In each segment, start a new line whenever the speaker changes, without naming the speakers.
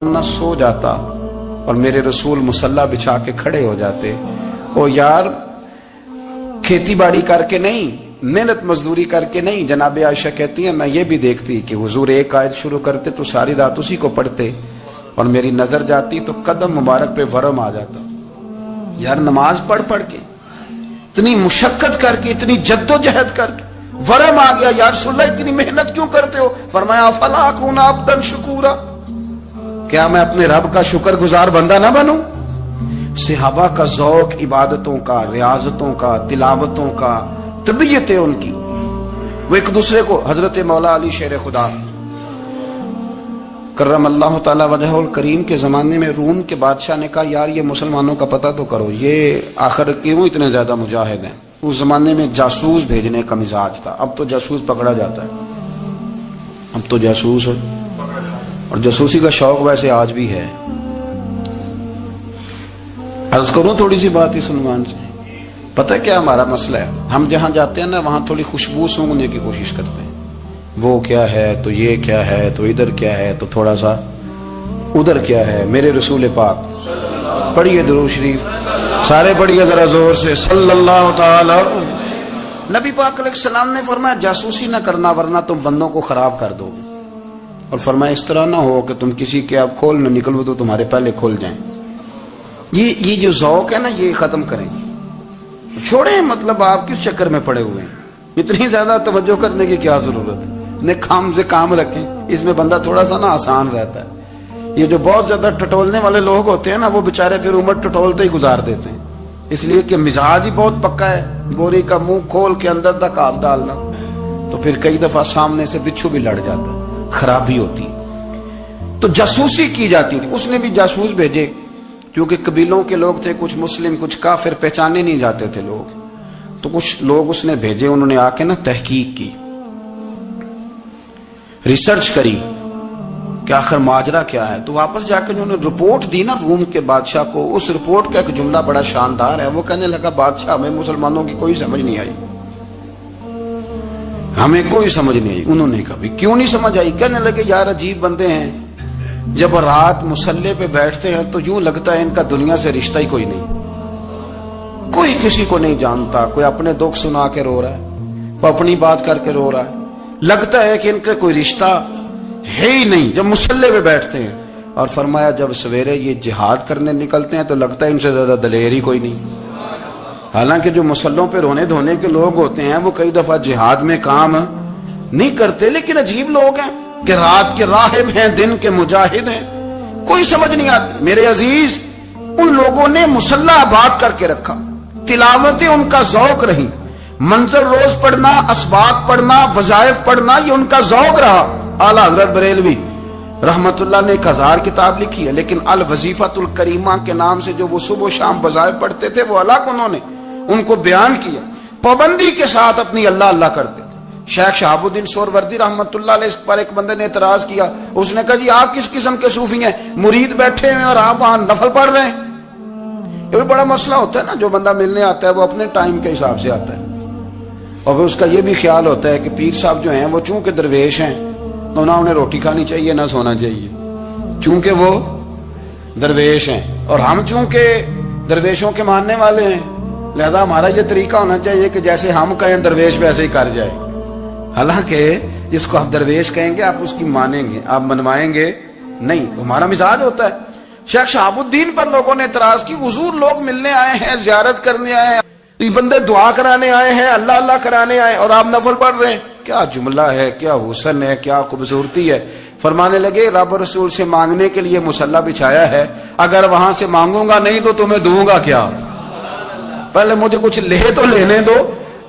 نہ سو جاتا اور میرے رسول مصلی بچھا کے کھڑے ہو جاتے. او یار کھیتی باڑی کر کے نہیں، محنت مزدوری کر کے نہیں. جناب عائشہ کہتی ہیں میں یہ بھی دیکھتی کہ حضور ایک آیت شروع کرتے تو ساری رات اسی کو پڑھتے، اور میری نظر جاتی تو قدم مبارک پہ ورم آ جاتا. یار نماز پڑھ پڑھ کے اتنی مشقت کر کے اتنی جد و جہد کر کے ورم آ گیا. یا رسول اللہ اتنی محنت کیوں کرتے ہو؟ فرمایا افلا اکون عبدا شکورا، کیا میں اپنے رب کا شکر گزار بندہ نہ بنوں؟ صحابہ کا ذوق عبادتوں کا، ریاضتوں کا، تلاوتوں کا، طبیعت ہے ان کی. وہ ایک دوسرے کو، حضرت مولا علی شیر خدا کرم اللہ تعالی وجہہ الکریم کے زمانے میں روم کے بادشاہ نے کہا یار یہ مسلمانوں کا پتہ تو کرو، یہ آخر کیوں اتنے زیادہ مجاہد ہیں. اس زمانے میں جاسوس بھیجنے کا مزاج تھا. اب تو جاسوس پکڑا جاتا ہے، اب تو جاسوس ہے، اور جاسوسی کا شوق ویسے آج بھی ہے. عرض کروں تھوڑی سی بات اس عنوان سے. پتہ کیا ہمارا مسئلہ ہے؟ ہم جہاں جاتے ہیں نا وہاں تھوڑی خوشبو سونگنے کی کوشش کرتے ہیں. وہ کیا ہے تو یہ کیا ہے تو ادھر کیا ہے تو تھوڑا سا ادھر کیا ہے. میرے رسول پاک پڑھیے درود شریف سارے پڑھیے ذرا زور سے صلی اللہ تعالی. نبی پاک علیہ السلام نے فرمایا جاسوسی نہ کرنا ورنہ تم بندوں کو خراب کر دو. اور فرمایا اس طرح نہ ہو کہ تم کسی کے آپ کھول نہ نکلو تو تمہارے پہلے کھول جائیں. یہ جو ذوق ہے نا یہ ختم کریں، چھوڑیں. مطلب آپ کس چکر میں پڑے ہوئے ہیں؟ اتنی زیادہ توجہ کرنے کی کیا ضرورت ہے؟ نے کام سے کام رکھیں، اس میں بندہ تھوڑا سا نا آسان رہتا ہے. یہ جو بہت زیادہ ٹٹولنے والے لوگ ہوتے ہیں نا وہ بےچارے پھر عمر ٹٹولتے ہی گزار دیتے ہیں، اس لیے کہ مزاج ہی بہت پکا ہے. بوری کا منہ کھول کے اندر تک ہاتھ ڈالنا تو پھر کئی دفعہ سامنے سے بچھو بھی لڑ جاتا ہے، خرابی ہوتی. تو جاسوسی کی جاتی تھی. اس نے بھی جاسوس بھیجے کیونکہ قبیلوں کے لوگ تھے، کچھ مسلم کچھ کافر، پہچانے نہیں جاتے تھے لوگ. تو کچھ لوگ اس نے بھیجے، انہوں نے آ کے نا تحقیق کی، ریسرچ کری کہ آخر ماجرا کیا ہے. تو واپس جا کے انہوں نے رپورٹ دی نا روم کے بادشاہ کو. اس رپورٹ کا ایک جملہ بڑا شاندار ہے. وہ کہنے لگا بادشاہ ہمیں مسلمانوں کی کوئی سمجھ نہیں آئی، ہمیں کوئی سمجھ نہیں آئی. انہوں نے کہا کیوں نہیں سمجھ آئی؟ کہنے لگے یار عجیب بندے ہیں، جب رات مصلی پہ بیٹھتے ہیں تو یوں لگتا ہے ان کا دنیا سے رشتہ ہی کوئی نہیں، کوئی کسی کو نہیں جانتا. کوئی اپنے دکھ سنا کے رو رہا ہے، کوئی اپنی بات کر کے رو رہا ہے. لگتا ہے کہ ان کا کوئی رشتہ ہے ہی نہیں جب مصلی پہ بیٹھتے ہیں. اور فرمایا جب سویرے یہ جہاد کرنے نکلتے ہیں تو لگتا ہے ان سے زیادہ دلیر ہی کوئی نہیں. حالانکہ جو مسلوں پہ رونے دھونے کے لوگ ہوتے ہیں وہ کئی دفعہ جہاد میں کام نہیں کرتے، لیکن عجیب لوگ ہیں کہ رات کے راہب ہیں، دن کے مجاہد ہیں، کوئی سمجھ نہیں آتی. میرے عزیز ان لوگوں نے مصلی آباد کر کے رکھا، تلاوتیں ان کا ذوق رہی، منظر روز پڑھنا، اسباق پڑھنا، وظائف پڑھنا یہ ان کا ذوق رہا. اعلیٰ حضرت بریلوی رحمت اللہ نے 1000 کتاب لکھی ہے، لیکن الوظیفۃ الکریمہ کے نام سے جو وہ صبح و شام وظائف پڑھتے تھے وہ الگ انہوں نے ان کو بیان کیا، پابندی کے ساتھ اپنی اللہ اللہ کرتے. شیخ شہاب الدین سہروردی رحمت اللہ علیہ پر ایک بندے نے اعتراض کیا. اس نے کہا جی آپ کس قسم کے صوفی ہیں، مرید بیٹھے ہیں اور آپ وہاں نفل پڑھ رہے ہیں؟ یہ بھی بڑا مسئلہ ہوتا ہے نا. جو بندہ ملنے آتا ہے وہ اپنے ٹائم کے حساب سے آتا ہے، اور پھر اس کا یہ بھی خیال ہوتا ہے کہ پیر صاحب جو ہیں وہ چونکہ درویش ہیں تو نہ انہیں روٹی کھانی چاہیے نہ سونا چاہیے، چونکہ وہ درویش ہیں، اور ہم چونکہ درویشوں کے ماننے والے ہیں لہذا ہمارا یہ طریقہ ہونا چاہیے کہ جیسے ہم کہیں درویش ویسے ہی کر جائے. حالانکہ جس کو آپ درویش کہیں گے آپ اس کی مانیں گے، آپ منوائیں گے نہیں، ہمارا مزاج ہوتا ہے. شیخ شہاب الدین پر لوگوں نے اعتراض کی، حضور لوگ ملنے آئے ہیں، زیارت کرنے آئے ہیں، یہ بندے دعا کرانے آئے ہیں، اللہ اللہ کرانے آئے اور آپ نفل پڑھ رہے ہیں. کیا جملہ ہے، کیا حسن ہے، کیا خوبصورتی ہے. فرمانے لگے رب رسول سے مانگنے کے لیے مصلی بچھایا ہے، اگر وہاں سے مانگوں گا نہیں تو تمہیں دوں گا کیا؟ پہلے مجھے کچھ لے تو لینے دو،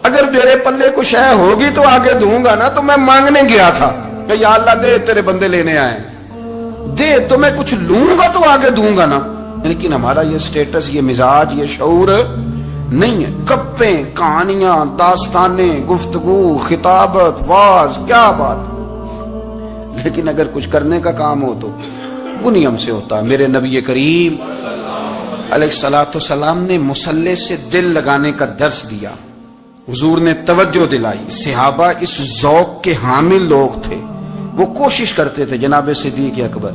اگر میرے پلے کچھ ہے ہوگی تو آگے دوں گا نا. تو میں مانگنے گیا تھا کہ یا اللہ دے، تیرے بندے لینے آئے دے، تو میں کچھ لوں گا تو آگے دوں گا نا. لیکن ہمارا یہ سٹیٹس، یہ مزاج، یہ شعور نہیں ہے. گپیں، کہانیاں، داستانیں، گفتگو، خطابت، واز، کیا بات. لیکن اگر کچھ کرنے کا کام ہو تو وہ نہیں ہم سے ہوتا. میرے نبی کریم علیہ الصلوۃ والسلام نے مصلی سے دل لگانے کا درس دیا، حضور نے توجہ دلائی. صحابہ اس ذوق کے حامل لوگ تھے، وہ کوشش کرتے تھے. جناب صدیق اکبر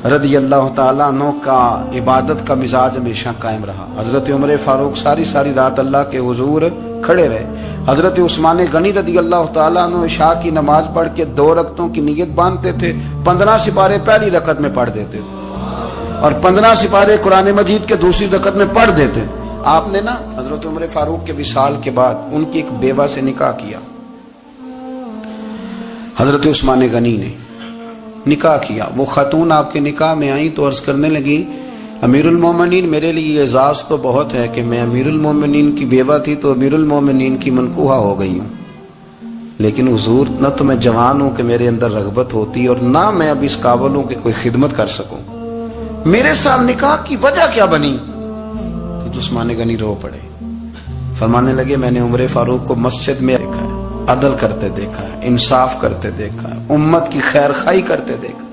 رضی اللہ تعالیٰ عنہ کا عبادت کا مزاج ہمیشہ قائم رہا. حضرت عمر فاروق ساری رات اللہ کے حضور کھڑے رہے. حضرت عثمان غنی رضی اللہ تعالیٰ عنہ عشاء کی نماز پڑھ کے 2 رکعتوں کی نیت باندھتے تھے. 15 سپارے پہلی رکعت میں پڑھ دیتے تھے اور 15 سپارے قرآن مجید کے دوسری رکعت میں پڑھ دیتے تھے. آپ نے نا حضرت عمر فاروق کے وصال کے بعد ان کی ایک بیوہ سے نکاح کیا. حضرت عثمان غنی نے نکاح کیا. وہ خاتون آپ کے نکاح میں آئیں تو عرض کرنے لگی امیر المومنین میرے لیے اعزاز تو بہت ہے کہ میں امیر المومنین کی بیوہ تھی تو امیر المومنین کی منکوحہ ہو گئی ہوں، لیکن حضور نہ تو میں جوان ہوں کہ میرے اندر رغبت ہوتی اور نہ میں اب اس قابل ہوں کہ کوئی خدمت کر سکوں، میرے ساتھ نکاح کی وجہ کیا بنی؟ تو عثمان غنی رو پڑے. فرمانے لگے میں نے عمر فاروق کو مسجد میں دیکھا ہے، عدل کرتے دیکھا ہے، انصاف کرتے دیکھا ہے، امت کی خیر خواہی کرتے دیکھا.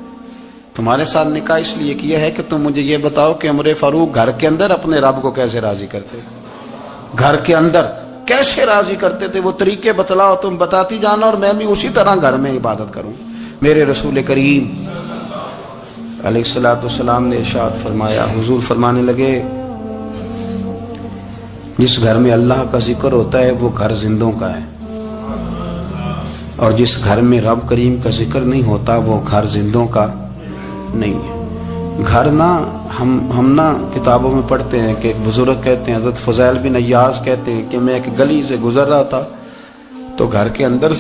تمہارے ساتھ نکاح اس لیے کیا ہے کہ تم مجھے یہ بتاؤ کہ عمر فاروق گھر کے اندر اپنے رب کو کیسے راضی کرتے تھے، گھر کے اندر کیسے راضی کرتے تھے، وہ طریقے بتلاؤ، تم بتاتی جانا اور میں بھی اسی طرح گھر میں عبادت کروں. میرے رسول کریم علیہ الصلوۃ والسلام نے ارشاد فرمایا، حضور فرمانے لگے جس گھر میں اللہ کا ذکر ہوتا ہے وہ گھر زندوں کا ہے، اور جس گھر میں رب کریم کا ذکر نہیں ہوتا وہ گھر زندوں کا نہیں ہے. گھر نا ہم نا کتابوں میں پڑھتے ہیں کہ ایک بزرگ کہتے ہیں، حضرت فضیل بن عیاض کہتے ہیں کہ میں ایک گلی سے گزر رہا تھا تو گھر کے اندر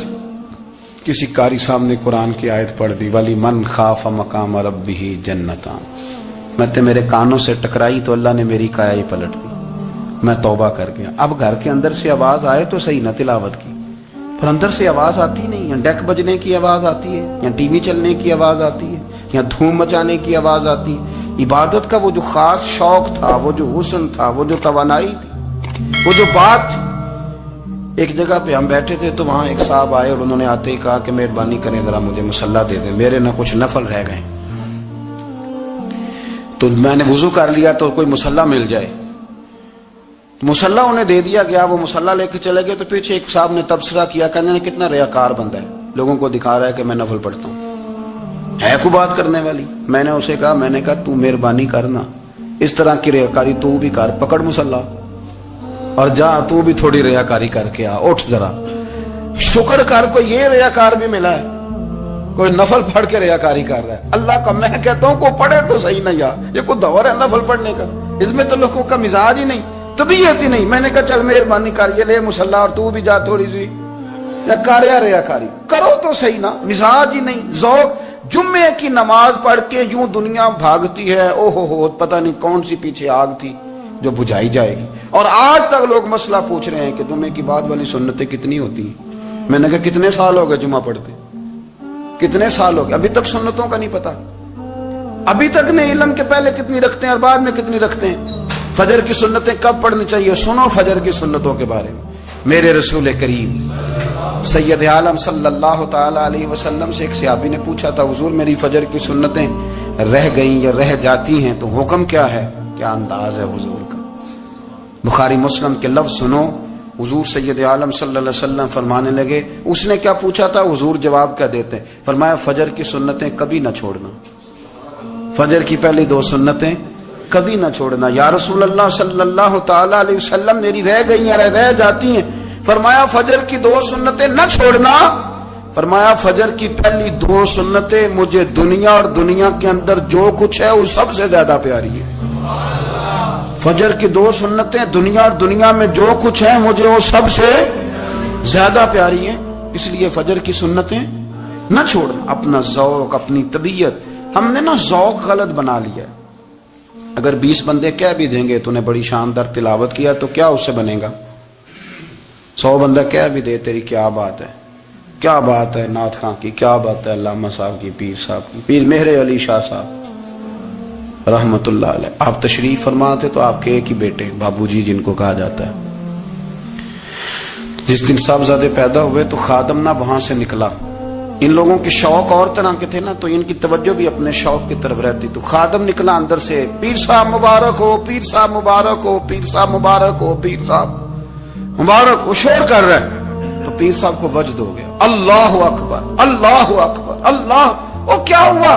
کسی قاری صاحب نے قرآن کی آیت پڑھ دی ولی من خاف مقام ربہ جنتان. میں تے میرے کانوں سے ٹکرائی تو اللہ نے میری کایا ہی پلٹ دی، میں توبہ کر گیا. اب گھر کے اندر سے آواز آئے تو صحیح نہ تلاوت کی، پر اندر سے آواز آتی نہیں، یا ڈیک بجنے کی آواز آتی ہے، یا ٹی وی چلنے کی آواز آتی ہے، یا دھوم مچانے کی آواز آتی ہے. عبادت کا وہ جو خاص شوق تھا، وہ جو حسن تھا، وہ جو توانائی تھی، وہ جو بات تھی. ایک جگہ پہ ہم بیٹھے تھے تو وہاں ایک صاحب آئے اور انہوں نے آتے ہی کہا کہ مہربانی کریں ذرا مجھے مصلی دے دیں، میرے نہ کچھ نفل رہ گئے. تو میں نے وضو کر لیا تو کوئی مصلی مل جائے. مصلی انہیں دے دیا گیا، وہ مصلی لے کے چلے گئے تو پیچھے ایک صاحب نے تبصرہ کیا، کہنے نے کتنا ریاکار بندہ ہے، لوگوں کو دکھا رہا ہے کہ میں نفل پڑھتا ہوں، ہے کوئی بات کرنے والی. میں نے اسے کہا تو مہربانی کرنا اس طرح کی ریاکاری تو بھی کر، پکڑ مصلی اور جا تو بھی تھوڑی ریاکاری کر کے آ، اٹھ ذرا شکر کر کوئی یہ ریاکار بھی ملا ہے، کوئی نفل پڑھ کے ریاکاری کر رہا ہے. اللہ کا میں کہتا ہوں کو پڑھے تو صحیح نہیں، یہ کوئی دور ہے نفل پڑھنے کا؟ اس میں تو لوگوں کا مزاج ہی نہیں، طبیعت ہی نہیں. میں نے کہا چل مہربانی کر یہ لے مصلی اور تو بھی جا تھوڑی سی یا کر یا ریاکاری کرو تو صحیح نا. مزاج ہی نہیں، ذوق. جمعے کی نماز پڑھ کے یوں دنیا بھاگتی ہے، او ہو پتہ نہیں کون سی پیچھے آگ تھی جو بجھائی جائے گی. اور آج تک لوگ مسئلہ پوچھ رہے ہیں کہ جمعے کی بعد والی سنتیں کتنی ہوتی ہیں. میں نے کہا کتنے سال ہو گئے جمعہ پڑھتے، کتنے سال ہو گئے، ابھی تک سنتوں کا نہیں پتا، ابھی تک نے علم کے پہلے کتنی رکھتے ہیں اور بعد میں کتنی رکھتے ہیں. فجر کی سنتیں کب پڑھنی چاہیے، سنو فجر کی سنتوں کے بارے میں. میرے رسول کریم سید عالم صلی اللہ تعالی علیہ وسلم سے ایک صحابی نے پوچھا تھا حضور میری فجر کی سنتیں رہ گئیں یا رہ جاتی ہیں تو حکم کیا ہے؟ کیا انداز ہے حضور کا. بخاری مسلم کے لفظ سنو. حضور سید عالم صلی اللہ علیہ وسلم فرمانے لگے، اس نے کیا پوچھا تھا، حضور جواب کیا دیتے؟ فرمایا فجر کی سنتیں کبھی نہ چھوڑنا، فجر کی پہلی 2 سنتیں کبھی نہ چھوڑنا. یا رسول اللہ صلی اللہ تعالی علیہ وسلم میری رہ گئی ہیں، رہ جاتی ہیں. فرمایا فجر کی 2 سنتیں نہ چھوڑنا. فرمایا فجر کی پہلی 2 سنتیں مجھے دنیا اور دنیا کے اندر جو کچھ ہے وہ سب سے زیادہ پیاری ہے. فجر کی 2 سنتیں دنیا اور دنیا میں جو کچھ ہے مجھے وہ سب سے زیادہ پیاری ہیں، اس لیے فجر کی سنتیں نہ چھوڑنا. اپنا ذوق، اپنی طبیعت، ہم نے نا ذوق غلط بنا لیا ہے. اگر 20 بندے کہہ بھی دیں گے تو نے بڑی شاندار تلاوت کیا تو کیا اس سے بنے گا؟ 100 بندہ کہہ بھی دے تیری کیا بات ہے، کیا بات ہے نعت خاں کی، کیا بات ہے علامہ صاحب کی، پیر صاحب کی، پیر مہر علی شاہ صاحب رحمت اللہ علیہ. آپ تشریف فرما تھے تو آپ کے ایک ہی بیٹے بابو جی جن کو کہا جاتا ہے، جس دن صاحبزادے پیدا ہوئے تو خادم نہ وہاں سے نکلا. ان لوگوں کے شوق اور طرح کے تھے نا تو ان کی توجہ بھی اپنے شوق کی طرف رہتی. تو خادم نکلا اندر سے، پیر صاحب مبارک ہو، پیر صاحب مبارک ہو، پیر صاحب مبارک ہو، پیر صاحب مبارک ہو، شور کر رہے ہیں. تو پیر صاحب کو وجد ہو گیا، اللہ اکبر اللہ اکبر اللہ. وہ کیا ہوا؟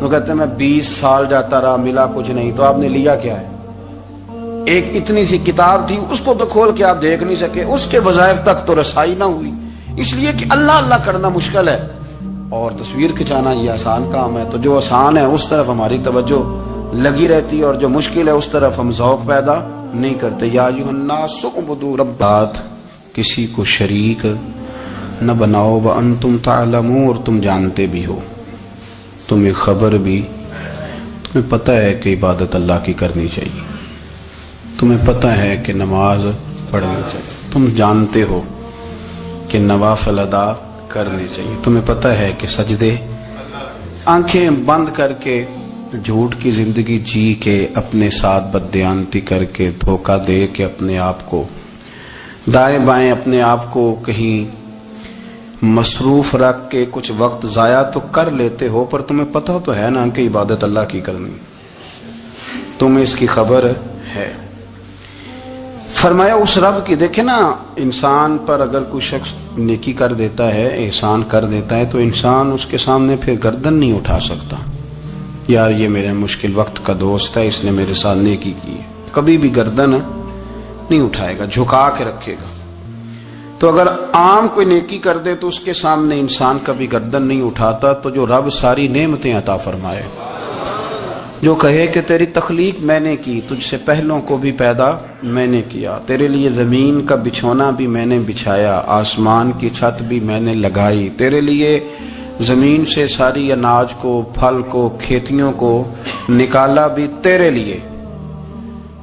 وہ کہتے ہیں میں 20 سال جاتا رہا ملا کچھ نہیں. تو آپ نے لیا کیا ہے؟ ایک اتنی سی کتاب تھی, اس کو تو کھول کے آپ دیکھ نہیں سکے, اس کے وظائف تک تو رسائی نہ ہوئی, اس لیے کہ اللہ اللہ کرنا مشکل ہے اور تصویر کھنچانا یہ آسان کام ہے. تو جو آسان ہے اس طرف ہماری توجہ لگی رہتی ہے اور جو مشکل ہے اس طرف ہم ذوق پیدا نہیں کرتے. یا ایھا الناس اعبدوا ربکم, کسی کو شریک نہ بناؤ, وانتم تعلمون, اور تم جانتے بھی ہو, تمہیں خبر بھی, تمہیں پتہ ہے کہ عبادت اللہ کی کرنی چاہیے, تمہیں پتہ ہے کہ نماز پڑھنی چاہیے, تم جانتے ہو کہ نوافل ادا کرنے چاہیے, تمہیں پتہ ہے کہ سجدے آنکھیں بند کر کے جھوٹ کی زندگی جی کے اپنے ساتھ بددیانتی کر کے دھوکہ دے کے اپنے آپ کو دائیں بائیں اپنے آپ کو کہیں مصروف رکھ کے کچھ وقت ضائع تو کر لیتے ہو, پر تمہیں پتہ تو ہے نا کہ عبادت اللہ کی کرنی, تمہیں اس کی خبر ہے. فرمایا اس رب کی, دیکھیں نا انسان پر اگر کوئی شخص نیکی کر دیتا ہے, احسان کر دیتا ہے, تو انسان اس کے سامنے پھر گردن نہیں اٹھا سکتا, یار یہ میرے مشکل وقت کا دوست ہے, اس نے میرے ساتھ نیکی کی ہے, کبھی بھی گردن نہیں اٹھائے گا, جھکا کے رکھے گا. تو اگر عام کوئی نیکی کر دے تو اس کے سامنے انسان کبھی گردن نہیں اٹھاتا. تو جو رب ساری نعمتیں عطا فرمائے, جو کہے کہ تیری تخلیق میں نے کی, تجھ سے پہلوں کو بھی پیدا میں نے کیا, تیرے لیے زمین کا بچھونا بھی میں نے بچھایا, آسمان کی چھت بھی میں نے لگائی, تیرے لیے زمین سے ساری اناج کو, پھل کو, کھیتیوں کو نکالا بھی تیرے لیے.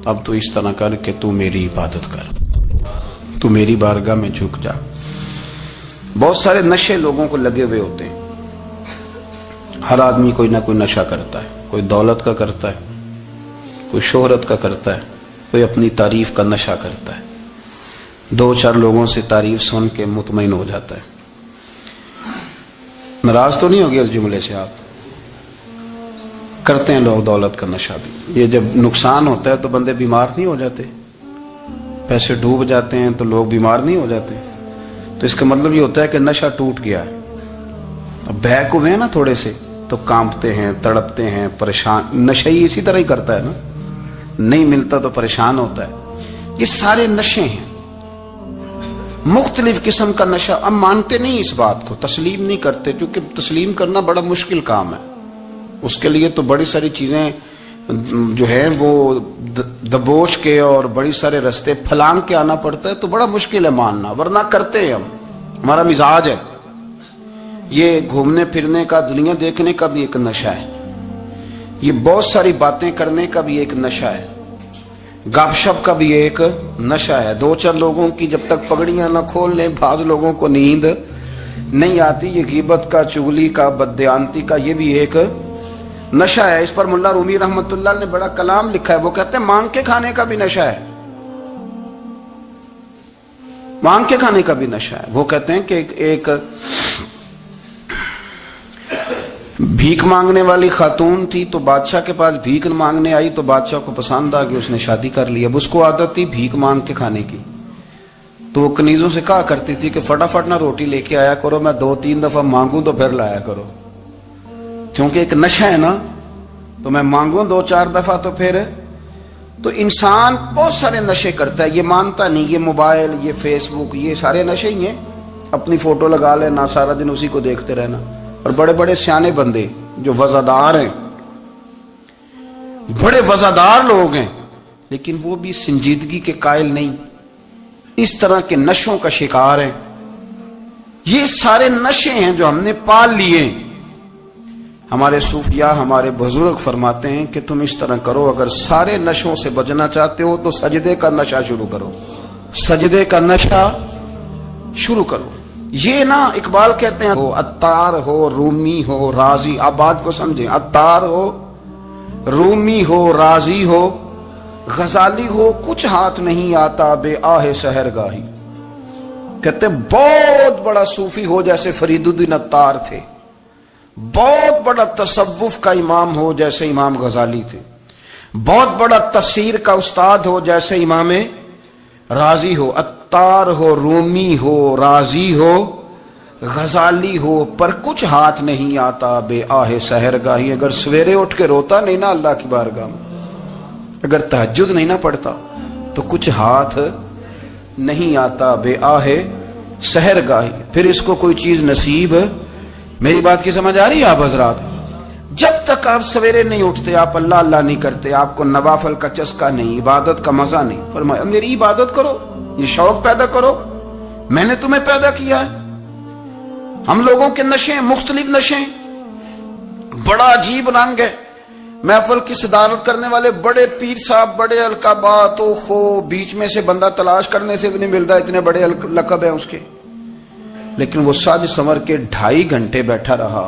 اب تو اس طرح کر کہ تو میری عبادت کر, تو میری بارگاہ میں جھک جا. بہت سارے نشے لوگوں کو لگے ہوئے ہوتے ہیں, ہر آدمی کوئی نہ کوئی نشہ کرتا ہے, کوئی دولت کا کرتا ہے, کوئی شہرت کا کرتا ہے, کوئی اپنی تعریف کا نشہ کرتا ہے, 2-4 لوگوں سے تعریف سن کے مطمئن ہو جاتا ہے. ناراض تو نہیں ہوگی اس جملے سے؟ آپ کرتے ہیں لوگ دولت کا نشہ بھی. یہ جب نقصان ہوتا ہے تو بندے بیمار نہیں ہو جاتے, پیسے ڈوب جاتے ہیں تو لوگ بیمار نہیں ہو جاتے. تو اس کا مطلب یہ ہوتا ہے کہ نشہ ٹوٹ گیا ہے. اب بہک ہوئے ہیں نا تھوڑے سے تو کانپتے ہیں, تڑپتے ہیں, پریشان. نشئی اسی طرح ہی کرتا ہے نا, نہیں ملتا تو پریشان ہوتا ہے. یہ سارے نشے ہیں, مختلف قسم کا نشہ. اب مانتے نہیں اس بات کو, تسلیم نہیں کرتے, کیونکہ تسلیم کرنا بڑا مشکل کام ہے. اس کے لیے تو بڑی ساری چیزیں جو ہیں وہ دبوچ کے اور بڑی سارے رستے پھلانگ کے آنا پڑتا ہے, تو بڑا مشکل ہے ماننا, ورنہ کرتے ہیں ہم, ہمارا مزاج ہے. یہ گھومنے پھرنے کا, دنیا دیکھنے کا بھی ایک نشہ ہے, یہ بہت ساری باتیں کرنے کا بھی ایک نشہ ہے, گپ شپ کا بھی ایک نشہ ہے. 2-4 لوگوں کی جب تک پگڑیاں نہ کھول لیں, بعض لوگوں کو نیند نہیں آتی. یہ غیبت کا, چغلی کا, بددیانتی کا, یہ بھی ایک نشہ ہے. اس پر ملا رومی رحمت اللہ نے بڑا کلام لکھا ہے. وہ کہتے ہیں مانگ کے کھانے کا بھی نشہ ہے, مانگ کے کھانے کا بھی نشہ ہے. وہ کہتے ہیں کہ ایک بھیک مانگنے والی خاتون تھی, تو بادشاہ کے پاس بھیک مانگنے آئی, تو بادشاہ کو پسند آ گئی, اس نے شادی کر لی. اب اس کو عادت تھی بھیک مانگ کے کھانے کی, تو وہ کنیزوں سے کہا کرتی تھی کہ فٹافٹ نہ روٹی لے کے آیا کرو, میں 2-3 دفعہ مانگوں تو پھر لایا کرو, کیونکہ ایک نشہ ہے نا, تو میں مانگوں 2-4 دفعہ تو پھر. تو انسان بہت سارے نشے کرتا ہے, یہ مانتا نہیں. یہ موبائل, یہ فیس بک, یہ سارے نشے ہی ہیں. اپنی فوٹو لگا لینا, سارا دن اسی کو دیکھتے رہنا. اور بڑے بڑے سیانے بندے جو وزادار ہیں, بڑے وزادار لوگ ہیں, لیکن وہ بھی سنجیدگی کے قائل نہیں, اس طرح کے نشوں کا شکار ہیں. یہ سارے نشے ہیں جو ہم نے پال لیے. ہمارے صوفیاء, ہمارے بزرگ فرماتے ہیں کہ تم اس طرح کرو, اگر سارے نشوں سے بچنا چاہتے ہو تو سجدے کا نشہ شروع کرو, سجدے کا نشہ شروع کرو. یہ نا اقبال کہتے ہیں, ہو عطار ہو, رومی ہو, رازی. آپ بات کو سمجھیں, عطار ہو, رومی ہو, رازی ہو, غزالی ہو, کچھ ہاتھ نہیں آتا بے آہ سحر گاہی. کہتے ہیں بہت بڑا صوفی ہو جیسے فرید الدین عطار تھے, بہت بڑا تصوف کا امام ہو جیسے امام غزالی تھے, بہت بڑا تفسیر کا استاد ہو جیسے امام رازی ہو. عطار ہو, رومی ہو, رازی ہو, غزالی ہو پر کچھ ہاتھ نہیں آتا بے آہ سحر گاہی. اگر سویرے اٹھ کے روتا نہیں نا اللہ کی بارگاہ میں, اگر تہجد نہیں نہ پڑھتا تو کچھ ہاتھ نہیں آتا بے آہ سحر گاہی. پھر اس کو کوئی چیز نصیب. میری بات کی سمجھ آ رہی ہے آپ حضرات؟ جب تک آپ سویرے نہیں اٹھتے, آپ اللہ اللہ نہیں کرتے, آپ کو نوافل کا چسکا نہیں, عبادت کا مزہ نہیں, فرمایا میری عبادت کرو, یہ شوق پیدا کرو, میں نے تمہیں پیدا کیا ہے. ہم لوگوں کے نشے مختلف نشے, بڑا عجیب رنگ ہے. محفل کی صدارت کرنے والے بڑے پیر صاحب, بڑے القابات و خو, بیچ میں سے بندہ تلاش کرنے سے بھی نہیں مل رہا, اتنے بڑے لقب ہیں اس کے, لیکن وہ ساج سنور کے 2.5 گھنٹے بیٹھا رہا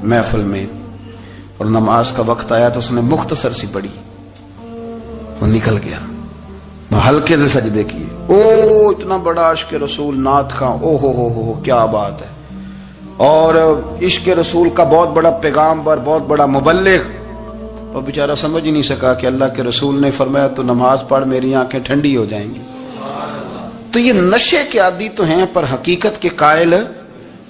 محفل میں, اور نماز کا وقت آیا تو اس نے مختصر سی پڑھی, وہ نکل گیا, ہلکے سے سجدے کیے. او اتنا بڑا عشق رسول نعت خواں, او ہو کیا بات ہے. اور عشق رسول کا بہت بڑا پیغامبر, بہت بڑا مبلغ, اور بیچارہ سمجھ ہی نہیں سکا کہ اللہ کے رسول نے فرمایا تو نماز پڑھ میری آنکھیں ٹھنڈی ہو جائیں گی. تو یہ نشے کے عادی تو ہیں پر حقیقت کے قائل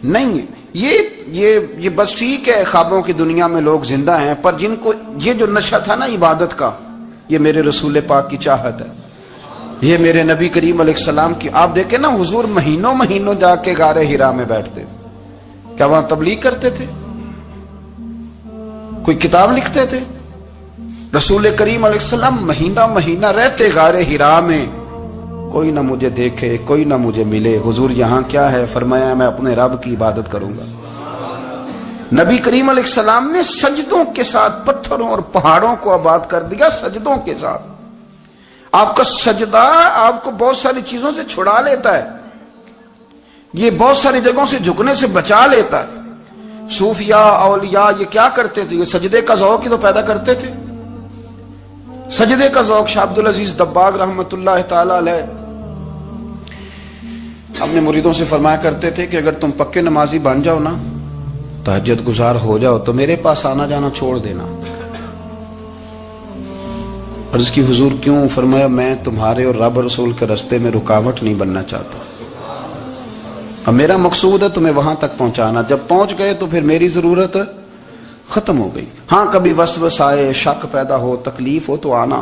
نہیں ہیں. یہ بس ٹھیک ہے, خوابوں کی دنیا میں لوگ زندہ ہیں, پر جن کو یہ جو نشہ تھا نا عبادت کا, یہ میرے رسول پاک کی چاہت ہے, یہ میرے نبی کریم علیہ السلام کی. آپ دیکھیں نا حضور مہینوں جا کے غار حرا میں بیٹھتے, کیا وہاں تبلیغ کرتے تھے, کوئی کتاب لکھتے تھے؟ رسول کریم علیہ السلام مہینہ رہتے غار حرا میں, کوئی نہ مجھے دیکھے, کوئی نہ مجھے ملے. حضور یہاں کیا ہے؟ فرمایا میں اپنے رب کی عبادت کروں گا. نبی کریم علیہ السلام نے سجدوں کے ساتھ پتھروں اور پہاڑوں کو آباد کر دیا, سجدوں کے ساتھ. آپ کا سجدہ آپ کو بہت ساری چیزوں سے چھڑا لیتا ہے, یہ بہت ساری جگہوں سے جھکنے سے بچا لیتا ہے. صوفیاء اولیاء یہ کیا کرتے تھے؟ یہ سجدے کا ذوق ہی تو پیدا کرتے تھے. سجدے کا ذوق. شاہ عبد العزیز دباغ رحمت اللہ تعالی علیہ اپنے مریدوں سے فرمایا کرتے تھے کہ اگر تم پکے نمازی بن جاؤ نا, تہجد گزار ہو جاؤ, تو میرے پاس آنا جانا چھوڑ دینا. عرض کی حضور کیوں؟ فرمایا میں تمہارے اور رب رسول کے راستے میں رکاوٹ نہیں بننا چاہتا, اب میرا مقصود ہے تمہیں وہاں تک پہنچانا. جب پہنچ گئے تو پھر میری ضرورت ختم ہو گئی. ہاں کبھی وسوس آئے, شک پیدا ہو, تکلیف ہو تو آنا,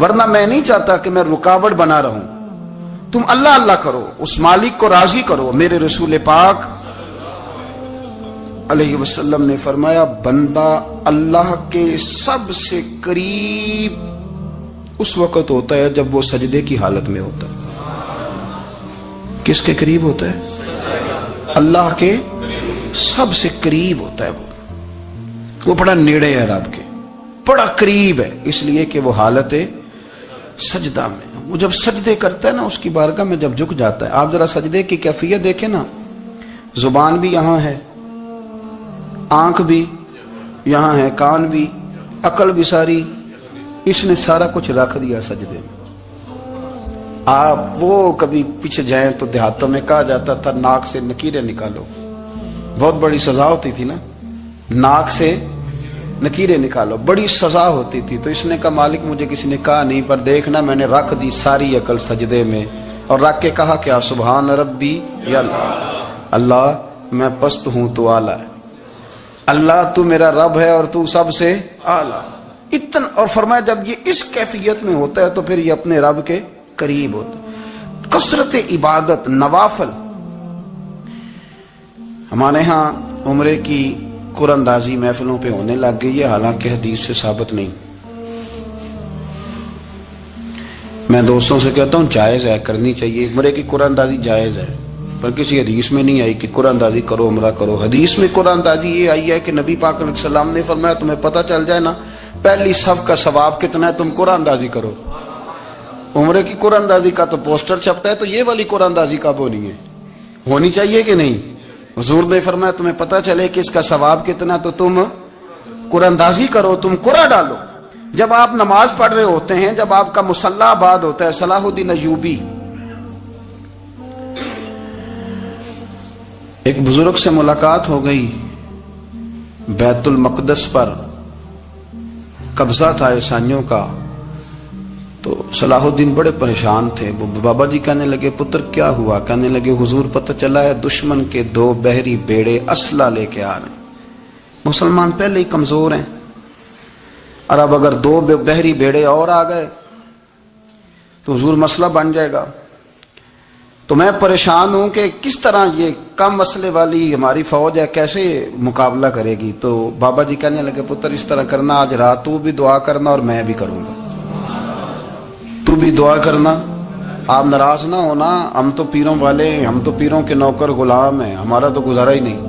ورنہ میں نہیں چاہتا کہ میں رکاوٹ بنا رہوں. تم اللہ اللہ کرو, اس مالک کو راضی کرو. میرے رسول پاک علیہ وسلم نے فرمایا بندہ اللہ کے سب سے قریب اس وقت ہوتا ہے جب وہ سجدے کی حالت میں ہوتا ہے. کس کے قریب ہوتا ہے؟ اللہ کے سب سے قریب ہوتا ہے. وہ بڑا نیڑے ہے رب کے, بڑا قریب ہے, اس لیے کہ وہ حالت سجدہ میں. وہ جب سجدے کرتا ہے نا, اس کی بارگاہ میں جب جھک جاتا ہے. آپ ذرا سجدے کی کیفیت دیکھیں نا, زبان بھی یہاں ہے, آنکھ بھی یہاں ہے, کان بھی, عقل بھی ساری, اس نے سارا کچھ رکھ دیا سجدے میں. آپ وہ کبھی پیچھے جائیں تو دیہاتوں میں کہا جاتا تھا ناک سے نکیریں نکالو, بہت بڑی سزا ہوتی تھی نا, ناک سے نکیریں نکالو, بڑی سزا ہوتی تھی. تو اس نے کہا مالک مجھے کسی نے کہا نہیں, پر دیکھنا میں نے رکھ دی ساری عقل سجدے میں, اور رکھ کے کہا کیا سبحان ربی یا اللہ میں پست ہوں تو اعلیٰ ہے, اللہ تو میرا رب ہے اور تو سب سے اعلیٰ. اتنا, اور فرمایا جب یہ اس کیفیت میں ہوتا ہے تو پھر یہ اپنے رب کے قریب ہوتا ہے. کثرت عبادت نوافل. ہمارے ہاں عمرے کی قرآن اندازی محفلوں پہ ہونے لگ گئی ہے, حالانکہ حدیث سے ثابت نہیں. میں دوستوں سے کہتا ہوں جائز ہے, کرنی چاہیے, عمرے کی قرآن اندازی جائز ہے, پر کسی حدیث میں نہیں آئی کہ قرآن اندازی کرو عمرہ کرو. حدیث میں قرآن اندازی یہ آئی ہے کہ نبی پاک علیہ السلام نے فرمایا تمہیں پتہ چل جائے نا پہلی صف کا ثواب کتنا ہے, تم قرآن اندازی کرو. عمرے کی قرآن اندازی کا تو پوسٹر چھپتا ہے, تو یہ والی قرآن اندازی کب ہونی ہے؟ ہونی چاہیے کہ نہیں؟ حضور نے فرمایا تمہیں پتہ چلے کہ اس کا ثواب کتنا, تو تم قرآن اندازی کرو, تم قرآن ڈالو. جب آپ نماز پڑھ رہے ہوتے ہیں, جب آپ کا مصلی آباد ہوتا ہے, صلاح الدین ایوبی ایک بزرگ سے ملاقات ہو گئی, بیت المقدس پر قبضہ تھا عیسائیوں کا, تو صلاح الدین بڑے پریشان تھے. وہ بابا جی کہنے لگے پتر کیا ہوا؟ کہنے لگے حضور پتہ چلا ہے دشمن کے 2 بحری بیڑے اسلحہ لے کے آ رہے ہیں. مسلمان پہلے ہی کمزور ہیں اور اب اگر 2 بحری بیڑے اور آ گئے تو حضور مسئلہ بن جائے گا. تو میں پریشان ہوں کہ کس طرح یہ کم مسئلے والی ہماری فوج ہے کیسے مقابلہ کرے گی. تو بابا جی کہنے لگے پتر اس طرح کرنا آج رات تو بھی دعا کرنا اور میں بھی کروں گا. تو بھی دعا کرنا, آپ ناراض نہ ہونا. ہم تو پیروں والے ہیں, ہم تو پیروں کے نوکر غلام ہیں, ہمارا تو گزارا ہی نہیں,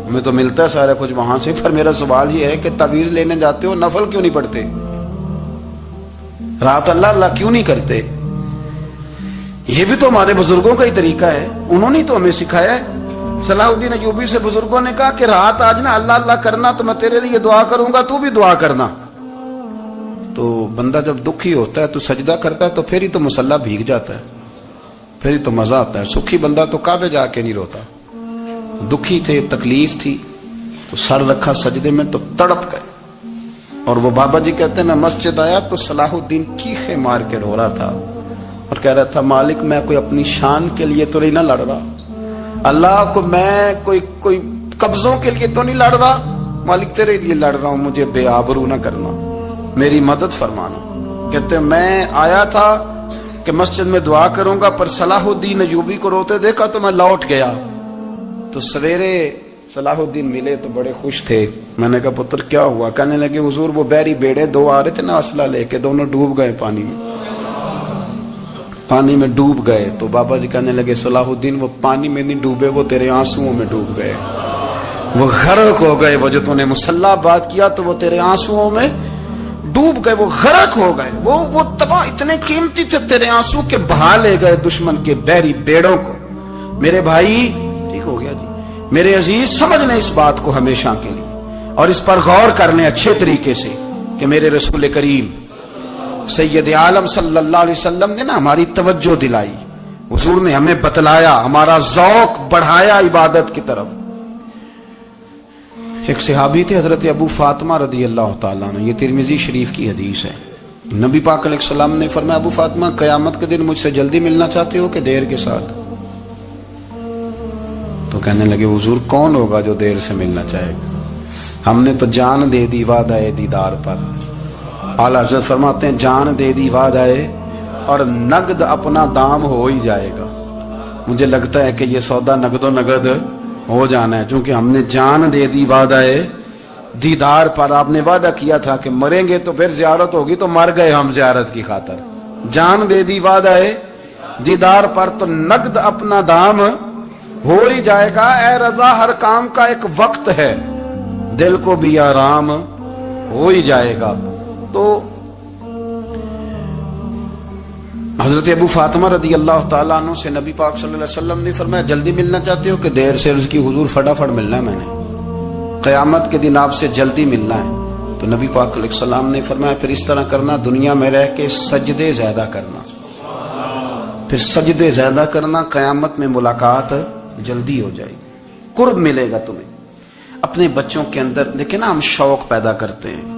ہمیں تو ملتا ہے سارا کچھ وہاں سے. پر میرا سوال یہ ہے کہ تعویذ لینے جاتے ہو نفل کیوں نہیں پڑھتے؟ رات اللہ اللہ کیوں نہیں کرتے؟ یہ بھی تو ہمارے بزرگوں کا ہی طریقہ ہے, انہوں نے تو ہمیں سکھایا ہے. صلاح الدین ایوبی سے بزرگوں نے کہا کہ رات آج نا اللہ اللہ کرنا تو میں تیرے لیے دعا کروں گا, تو بھی دعا کرنا. تو بندہ جب دکھی ہوتا ہے تو سجدہ کرتا ہے تو پھر ہی تو مصلی بھیگ جاتا ہے, پھر ہی تو مزہ آتا ہے. سکھی بندہ تو کعبے جا کے نہیں روتا. دکھی تھے, تکلیف تھی, تو سر رکھا سجدے میں تو تڑپ گئے. اور وہ بابا جی کہتے ہیں میں مسجد آیا تو صلاح الدین چیخے مار کے رو رہا تھا اور کہہ رہا تھا مالک میں کوئی اپنی شان کے لیے تو نہیں نہ لڑ رہا, اللہ کو میں کوئی قبضوں کے لیے تو نہیں لڑ رہا, مالک تیرے لیے لڑ رہا ہوں, مجھے بے آبرو نہ کرنا, میری مدد فرمانا. کہتے ہیں میں آیا تھا کہ مسجد میں دعا کروں گا, پر صلاح الدین ایوبی کو روتے دیکھا تو میں لوٹ گیا. تو سویرے صلاح الدین ملے تو بڑے خوش تھے. میں نے کہا پتر کیا ہوا؟ کہنے لگے حضور وہ بحری بیڑے 2 آ رہے تھے نا اسلحہ لے کے, دونوں ڈوب گئے پانی میں ڈوب گئے. تو بابا جی کہنے لگے صلاح الدین وہ پانی میں نہیں ڈوبے, وہ تیرے آنسوؤں میں ڈوب گئے, وہ غرق ہو گئے. وہ جو تو نے مسلح بات کیا تو وہ تیرے آنسوؤں میں ڈوب گئے, وہ غرق ہو گئے, وہ تباہ اتنے قیمتی تھے تیرے آنسو کے بہا لے گئے دشمن کے بحری بیڑوں کو. میرے بھائی ٹھیک ہو گیا جی, میرے عزیز سمجھ لیں اس بات کو ہمیشہ کے لیے اور اس پر غور کر لیں اچھے طریقے سے کہ میرے رسول کریم سید عالم صلی اللہ علیہ وسلم نے نا ہماری توجہ دلائی, حضور نے ہمیں بتلایا, ہمارا ذوق بڑھایا عبادت کی طرف. ایک صحابی تھے حضرت ابو فاطمہ رضی اللہ تعالیٰ عنہ, یہ ترمذی شریف کی حدیث ہے. نبی پاک علیہ السلام نے فرمایا ابو فاطمہ قیامت کے دن مجھ سے جلدی ملنا چاہتے ہو کہ دیر کے ساتھ؟ تو کہنے لگے حضور کون ہوگا جو دیر سے ملنا چاہے گا, ہم نے تو جان دے دی وعدہ دیدار پر. اعلیٰ حضرت فرماتے ہیں جان دے دی وعدہ اور نقد اپنا دام ہو ہی جائے گا. مجھے لگتا ہے کہ یہ سودا نقد و نقد ہو جانا ہے, چونکہ ہم نے جان دے دی وعدہ دیدار پر. آپ نے وعدہ کیا تھا کہ مریں گے تو پھر زیارت ہوگی, تو مر گئے ہم زیارت کی خاطر. جان دے دی وعدہ دیدار پر تو نقد اپنا دام ہو ہی جائے گا. اے رضا ہر کام کا ایک وقت ہے, دل کو بھی آرام ہو ہی جائے گا. تو حضرت ابو فاطمہ رضی اللہ تعالیٰ عنہ سے نبی پاک صلی اللہ علیہ وسلم نے فرمایا جلدی ملنا چاہتے ہو کہ دیر سے؟ عرض کی حضور فٹافٹ ملنا ہے, میں نے قیامت کے دن آپ سے جلدی ملنا ہے. تو نبی پاک علیہ السلام نے فرمایا پھر اس طرح کرنا, دنیا میں رہ کے سجدے زیادہ کرنا, پھر سجدے زیادہ کرنا, قیامت میں ملاقات جلدی ہو جائے گی, قرب ملے گا تمہیں. اپنے بچوں کے اندر دیکھیں نا, ہم شوق پیدا کرتے ہیں,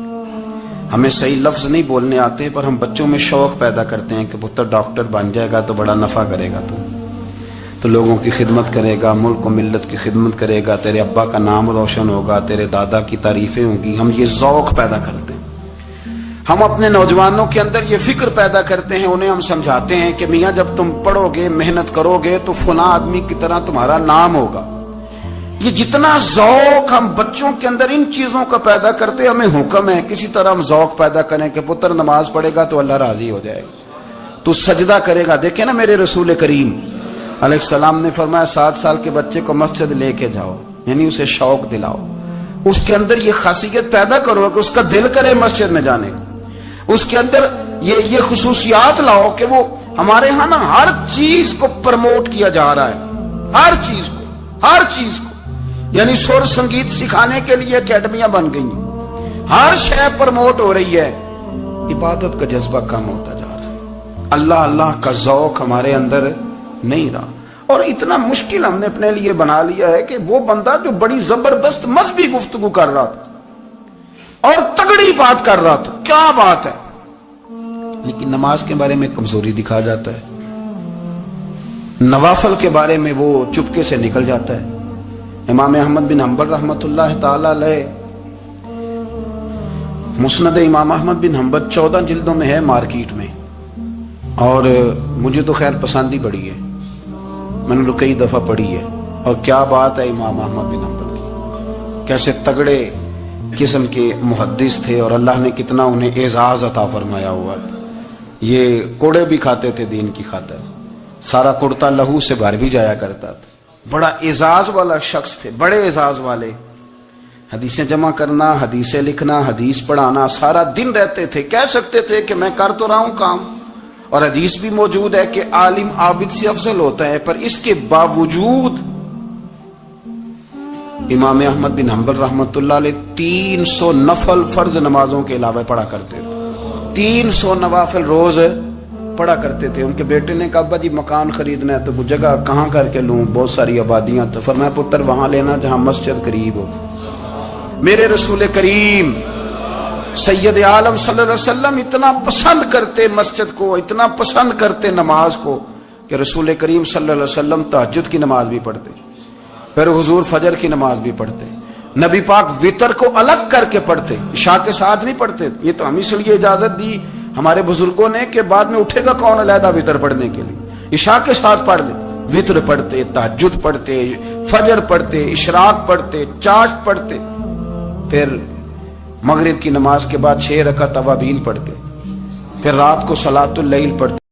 ہمیں صحیح لفظ نہیں بولنے آتے پر ہم بچوں میں شوق پیدا کرتے ہیں کہ پتر ڈاکٹر بن جائے گا تو بڑا نفع کرے گا, تو لوگوں کی خدمت کرے گا, ملک و ملت کی خدمت کرے گا, تیرے ابا کا نام روشن ہوگا, تیرے دادا کی تعریفیں ہوں گی. ہم یہ ذوق پیدا کرتے ہیں. ہم اپنے نوجوانوں کے اندر یہ فکر پیدا کرتے ہیں, انہیں ہم سمجھاتے ہیں کہ میاں جب تم پڑھو گے محنت کرو گے تو فلاں آدمی کی طرح تمہارا نام ہوگا. یہ جتنا ذوق ہم بچوں کے اندر ان چیزوں کا پیدا کرتے, ہمیں حکم ہے کسی طرح ہم ذوق پیدا کریں کہ پتر نماز پڑھے گا تو اللہ راضی ہو جائے گا, تو سجدہ کرے گا. دیکھیں نا میرے رسول کریم علیہ السلام نے فرمایا 7 سال کے بچے کو مسجد لے کے جاؤ, یعنی اسے شوق دلاؤ, اس کے اندر یہ خاصیت پیدا کرو کہ اس کا دل کرے مسجد میں جانے کا, اس کے اندر یہ خصوصیات لاؤ کہ وہ ہمارے ہاں نا ہر چیز کو پروموٹ کیا جا رہا ہے, ہر چیز کو, یعنی سر سنگیت سکھانے کے لیے اکیڈمیاں بن گئی, ہر شے پروموٹ ہو رہی ہے. عبادت کا جذبہ کم ہوتا جا رہا ہے, اللہ کا ذوق ہمارے اندر نہیں رہا. اور اتنا مشکل ہم نے اپنے لیے بنا لیا ہے کہ وہ بندہ جو بڑی زبردست مذہبی گفتگو کر رہا تھا اور تگڑی بات کر رہا تھا, کیا بات ہے, لیکن نماز کے بارے میں کمزوری دکھا جاتا ہے، نوافل کے بارے میں وہ چپکے سے نکل جاتا ہے۔ امام احمد بن حنبل رحمۃ اللہ تعالی علیہ، مسند امام احمد بن حنبل 14 جلدوں میں ہے مارکیٹ میں، اور مجھے تو خیر پسند ہی بڑی ہے، میں نے تو کئی دفعہ پڑھی ہے۔ اور کیا بات ہے امام احمد بن حنبل کی، کیسے تگڑے قسم کے محدث تھے، اور اللہ نے کتنا انہیں اعزاز عطا فرمایا ہوا تھا۔ یہ کوڑے بھی کھاتے تھے دین کی خاطر، سارا کرتا لہو سے بھر بھی جایا کرتا تھا، بڑا اعزاز والا شخص تھے، بڑے اعزاز والے۔ حدیثیں جمع کرنا، حدیثیں لکھنا، حدیث پڑھانا، سارا دن رہتے تھے۔ کہہ سکتے تھے کہ میں کر تو رہا ہوں کام، اور حدیث بھی موجود ہے کہ عالم عابد سے افضل ہوتا ہے، پر اس کے باوجود امام احمد بن حنبل رحمۃ اللہ علیہ 300 نفل فرض نمازوں کے علاوہ پڑھا کرتے تھے، 300 نوافل روز پڑھا کرتے تھے۔ ان کے بیٹے نے کہا ابا جی مکان خریدنا ہے تو وہ جگہ کہاں کر کے لوں، بہت ساری آبادیاں، تو فرمایا پتر وہاں لینا جہاں مسجد قریب ہو۔ میرے رسول کریم سید عالم صلی اللہ علیہ وسلم اتنا پسند کرتے مسجد کو، اتنا پسند کرتے نماز کو، کہ رسول کریم صلی اللہ علیہ وسلم تہجد کی نماز بھی پڑھتے، پھر حضور فجر کی نماز بھی پڑھتے، نبی پاک وتر کو الگ کر کے پڑھتے، عشاء کے ساتھ نہیں پڑھتے۔ یہ تو ہم اس لیے اجازت دی ہمارے بزرگوں نے کہ بعد میں اٹھے گا کون علیحدہ وتر پڑھنے کے لیے، عشاء کے ساتھ پڑھ لے۔ وتر پڑھتے، تہجد پڑھتے، فجر پڑھتے، اشراق پڑھتے، چاشت پڑھتے، پھر مغرب کی نماز کے بعد 6 رکعت اوابین پڑھتے، پھر رات کو صلاۃ اللیل پڑھتے۔